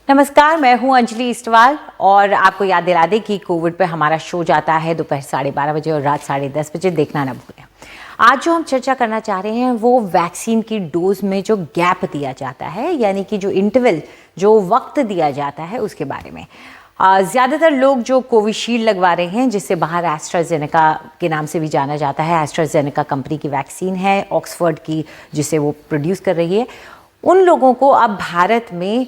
नमस्कार, मैं हूं अंजलि इस्टवाल और आपको याद दिला दें कि कोविड पे हमारा शो जाता है दोपहर 12:30 बजे और रात 10:30 बजे, देखना ना भूलें। आज जो हम चर्चा करना चाह रहे हैं वो वैक्सीन की डोज में जो गैप दिया जाता है, यानी कि जो इंटरवल, जो वक्त दिया जाता है, उसके बारे में। ज़्यादातर लोग जो कोविशील्ड लगवा रहे हैं, जिससे बाहर एस्ट्राजेनेका के नाम से भी जाना जाता है, एस्ट्राजेनेका कंपनी की वैक्सीन है, ऑक्सफोर्ड की, जिसे वो प्रोड्यूस कर रही है, उन लोगों को अब भारत में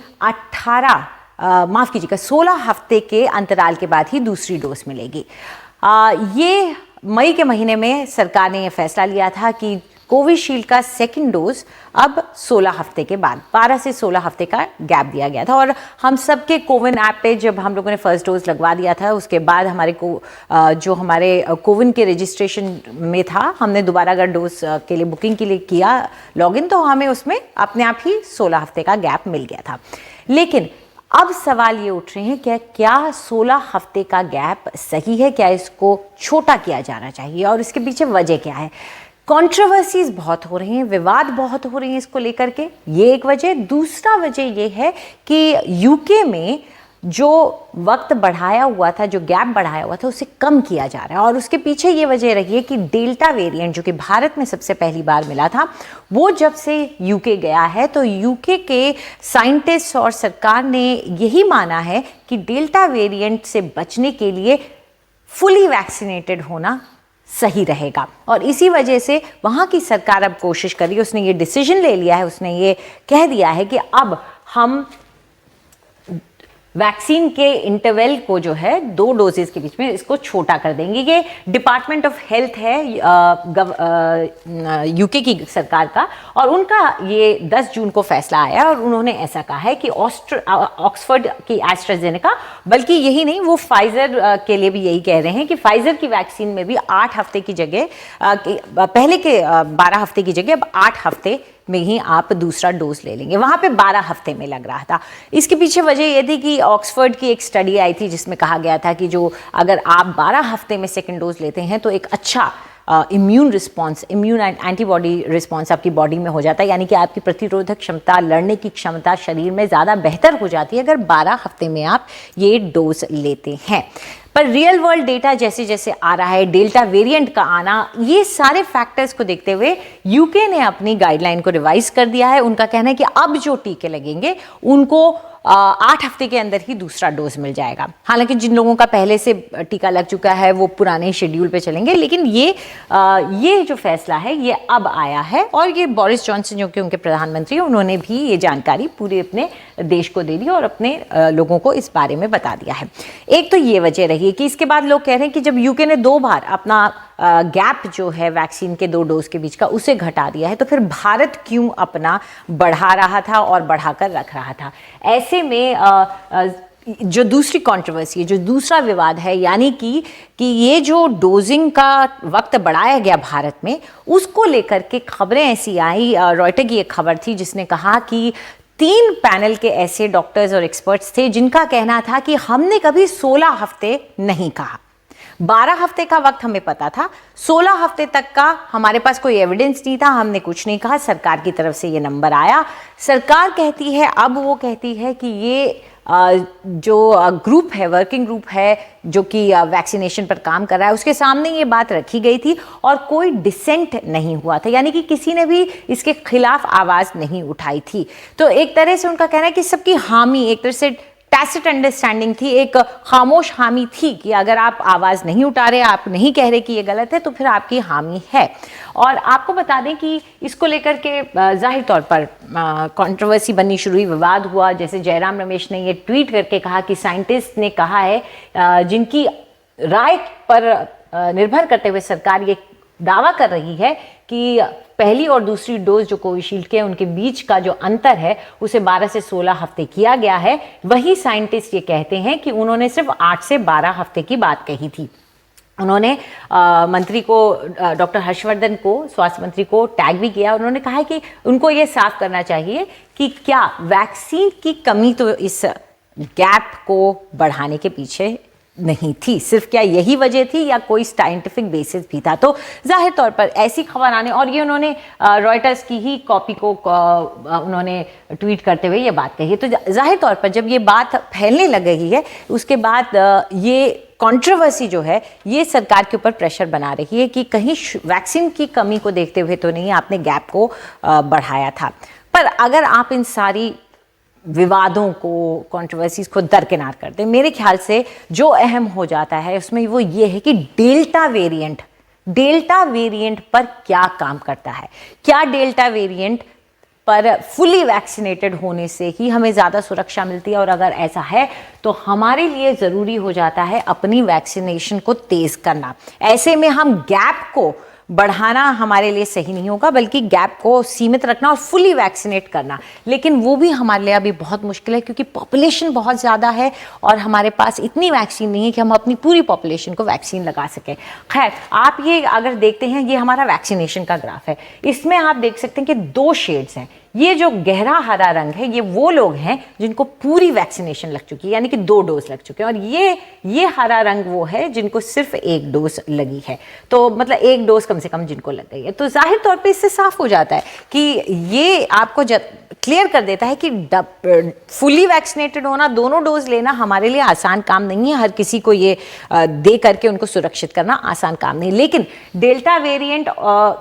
16 हफ्ते के अंतराल के बाद ही दूसरी डोज मिलेगी। ये मई के महीने में सरकार ने यह फैसला लिया था कि कोविशील्ड का सेकंड डोज अब 16 हफ्ते के बाद, 12 से 16 हफ्ते का गैप दिया गया था। और हम सबके कोविन ऐप पे जब हम लोगों ने फर्स्ट डोज लगवा दिया था, उसके बाद हमारे को जो हमारे कोविन के रजिस्ट्रेशन में था, हमने दोबारा अगर डोज के लिए बुकिंग के लिए किया लॉगिन, तो हमें उसमें अपने आप ही 16 हफ्ते का गैप मिल गया था। लेकिन अब सवाल ये उठ रहे हैं कि क्या 16 हफ्ते का गैप सही है, क्या इसको छोटा किया जाना चाहिए, और इसके पीछे वजह क्या है। कंट्रोवर्सीज बहुत हो रही हैं, विवाद बहुत हो रहे हैं इसको लेकर के, ये एक वजह। दूसरा वजह ये है कि यूके में जो वक्त बढ़ाया हुआ था, जो गैप बढ़ाया हुआ था, उसे कम किया जा रहा है। और उसके पीछे ये वजह रही है कि डेल्टा वेरिएंट, जो कि भारत में सबसे पहली बार मिला था, वो जब से यूके गया है, तो यूके के साइंटिस्ट और सरकार ने यही माना है कि डेल्टा वेरिएंट से बचने के लिए फुली वैक्सीनेटेड होना सही रहेगा। और इसी वजह से वहाँ की सरकार अब कोशिश कर रही है, उसने ये डिसीजन ले लिया है, उसने ये कह दिया है कि अब हम वैक्सीन के इंटरवल को जो है 2 डोजेस के बीच में इसको छोटा कर देंगे। ये डिपार्टमेंट ऑफ हेल्थ है यूके की सरकार का, और उनका ये 10 जून को फैसला आया और उन्होंने ऐसा कहा है कि ऑक्सफोर्ड की एस्ट्राजेनेका, बल्कि यही नहीं, वो फाइजर के लिए भी यही कह रहे हैं कि फाइजर की वैक्सीन में भी 8 हफ्ते की जगह, पहले के 12 हफ्ते की जगह अब 8 हफ्ते में ही आप दूसरा डोज ले लेंगे। वहाँ पे 12 हफ्ते में लग रहा था। इसके पीछे वजह ये थी कि ऑक्सफोर्ड की एक स्टडी आई थी जिसमें कहा गया था कि जो अगर आप 12 हफ्ते में सेकंड डोज लेते हैं तो एक अच्छा immune response, immune and antibody response आपकी बॉडी में हो जाता है, यानी कि आपकी प्रतिरोधक क्षमता, लड़ने की क्षमता शरीर में ज़्यादा बेहतर हो जाती है अगर 12 हफ्ते में आप ये डोज लेते हैं। पर रियल वर्ल्ड डेटा जैसे जैसे आ रहा है, डेल्टा वेरिएंट का आना, ये सारे फैक्टर्स को देखते हुए यूके ने अपनी गाइडलाइन को रिवाइज कर दिया है। उनका कहना है कि अब जो टीके लगेंगे उनको 8 हफ्ते के अंदर ही दूसरा डोज मिल जाएगा। हालांकि जिन लोगों का पहले से टीका लग चुका है वो पुराने शेड्यूल पे चलेंगे, लेकिन ये जो फैसला है ये अब आया है। और ये बोरिस जॉनसन, जो कि उनके प्रधानमंत्री हैं, उन्होंने भी ये जानकारी पूरे अपने देश को दे दी और अपने लोगों को इस बारे में बता दिया है। एक तो ये वजह रही है कि इसके बाद लोग कह रहे हैं कि जब यूके ने 2 बार अपना गैप जो है वैक्सीन के 2 डोज के बीच का उसे घटा दिया है, तो फिर भारत क्यों अपना बढ़ा रहा था और बढ़ाकर रख रहा था। ऐसे में जो दूसरी कंट्रोवर्सी है, जो दूसरा विवाद है, यानी कि ये जो डोजिंग का वक्त बढ़ाया गया भारत में, उसको लेकर के खबरें ऐसी आई। रॉयटर की एक खबर थी जिसने कहा कि 3 पैनल के ऐसे डॉक्टर्स और एक्सपर्ट्स थे जिनका कहना था कि हमने कभी 16 हफ्ते नहीं कहा, 12 हफ्ते का वक्त हमें पता था, 16 हफ्ते तक का हमारे पास कोई एविडेंस नहीं था, हमने कुछ नहीं कहा, सरकार की तरफ से ये नंबर आया। सरकार कहती है, अब वो कहती है कि ये जो ग्रुप है, वर्किंग ग्रुप है जो कि वैक्सीनेशन पर काम कर रहा है, उसके सामने ये बात रखी गई थी और कोई डिसेंट नहीं हुआ था, यानी कि किसी ने भी इसके खिलाफ आवाज़ नहीं उठाई थी। तो एक तरह से उनका कहना है कि सबकी हामी, एक तरह से टैसिट अंडरस्टैंडिंग थी, एक खामोश हामी थी कि अगर आप आवाज़ नहीं उठा रहे, आप नहीं कह रहे कि ये गलत है, तो फिर आपकी हामी है। और आपको बता दें कि इसको लेकर के जाहिर तौर पर कंट्रोवर्सी बननी शुरू हुई, विवाद हुआ। जैसे जयराम रमेश ने ये ट्वीट करके कहा कि साइंटिस्ट ने कहा है, जिनकी राय पर निर्भर करते हुए सरकार ये दावा कर रही है कि पहली और दूसरी डोज जो कोविशील्ड के, उनके बीच का जो अंतर है उसे 12 से 16 हफ्ते किया गया है। वही साइंटिस्ट ये कहते हैं कि उन्होंने सिर्फ 8 से 12 हफ्ते की बात कही थी। उन्होंने मंत्री को, डॉक्टर हर्षवर्धन को, स्वास्थ्य मंत्री को टैग भी किया। उन्होंने कहा है कि उनको ये साफ करना चाहिए कि क्या वैक्सीन की कमी तो इस गैप को बढ़ाने के पीछे नहीं थी। सिर्फ क्या यही वजह थी या कोई साइंटिफिक बेसिस भी था? तो जाहिर तौर पर ऐसी खबर आने, और ये उन्होंने रॉयटर्स की ही कॉपी को उन्होंने ट्वीट करते हुए ये बात कही है। तो जाहिर तौर पर जब ये बात फैलने लग गई है, उसके बाद ये कंट्रोवर्सी जो है ये सरकार के ऊपर प्रेशर बना रही है कि कहीं वैक्सीन की कमी को देखते हुए तो नहीं आपने गैप को बढ़ाया था। पर अगर आप इन सारी विवादों को, कंट्रोवर्सीज को दरकिनार कर दें, मेरे ख्याल से जो अहम हो जाता है उसमें वो ये है कि डेल्टा वेरिएंट पर क्या काम करता है। क्या डेल्टा वेरिएंट पर फुली वैक्सीनेटेड होने से ही हमें ज़्यादा सुरक्षा मिलती है? और अगर ऐसा है तो हमारे लिए ज़रूरी हो जाता है अपनी वैक्सीनेशन को तेज़ करना। ऐसे में हम गैप को बढ़ाना हमारे लिए सही नहीं होगा, बल्कि गैप को सीमित रखना और फुली वैक्सीनेट करना। लेकिन वो भी हमारे लिए अभी बहुत मुश्किल है, क्योंकि पॉपुलेशन बहुत ज़्यादा है और हमारे पास इतनी वैक्सीन नहीं है कि हम अपनी पूरी पॉपुलेशन को वैक्सीन लगा सकें। खैर, आप ये अगर देखते हैं, ये हमारा वैक्सीनेशन का ग्राफ है, इसमें आप देख सकते हैं कि 2 शेड्स हैं। ये जो गहरा हरा रंग है, ये वो लोग हैं जिनको पूरी वैक्सीनेशन लग चुकी है, यानी कि 2 डोज लग चुके हैं। और ये हरा रंग वो है जिनको सिर्फ 1 डोज लगी है। तो मतलब 1 डोज कम से कम जिनको लग गई है। तो जाहिर तौर पे इससे साफ हो जाता है कि ये आपको क्लियर कर देता है कि फुली वैक्सीनेटेड होना, दोनों डोज लेना हमारे लिए आसान काम नहीं है। हर किसी को ये दे करके उनको सुरक्षित करना आसान काम नहीं। लेकिन डेल्टा वेरिएंट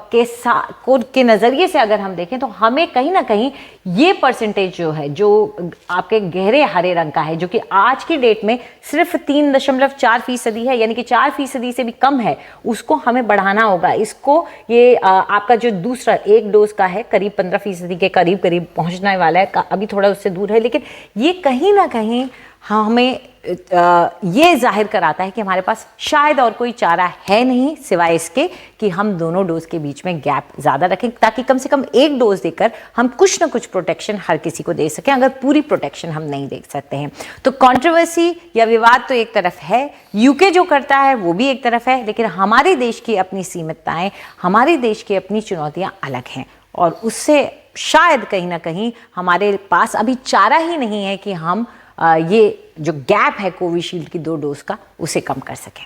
के नज़रिए से अगर हम देखें तो हमें कहीं ना कहीं ये परसेंटेज जो है, जो आपके गहरे हरे रंग का है, जो कि आज की डेट में सिर्फ 3.4% है, यानी कि 4% से भी कम है, उसको हमें बढ़ाना होगा। इसको ये आपका जो दूसरा 1 डोज का है, करीब 15% के करीब पहुंचने वाला है, अभी थोड़ा उससे दूर है, लेकिन ये कहीं ना कहीं हमें ये जाहिर कराता है कि हमारे पास शायद और कोई चारा है नहीं सिवाय इसके कि हम दोनों डोज के बीच में गैप ज़्यादा रखें, ताकि कम से कम 1 डोज देकर हम कुछ ना कुछ प्रोटेक्शन हर किसी को दे सकें, अगर पूरी प्रोटेक्शन हम नहीं दे सकते हैं। तो कंट्रोवर्सी या विवाद तो एक तरफ है, यूके जो करता है वो भी एक तरफ है, लेकिन हमारे देश की अपनी सीमितताएं, हमारे देश की अपनी चुनौतियाँ अलग हैं, और उससे शायद कहीं ना कहीं हमारे पास अभी चारा ही नहीं है कि हम ये जो गैप है कोविशील्ड की 2 डोज का, उसे कम कर सकें।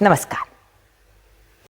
नमस्कार।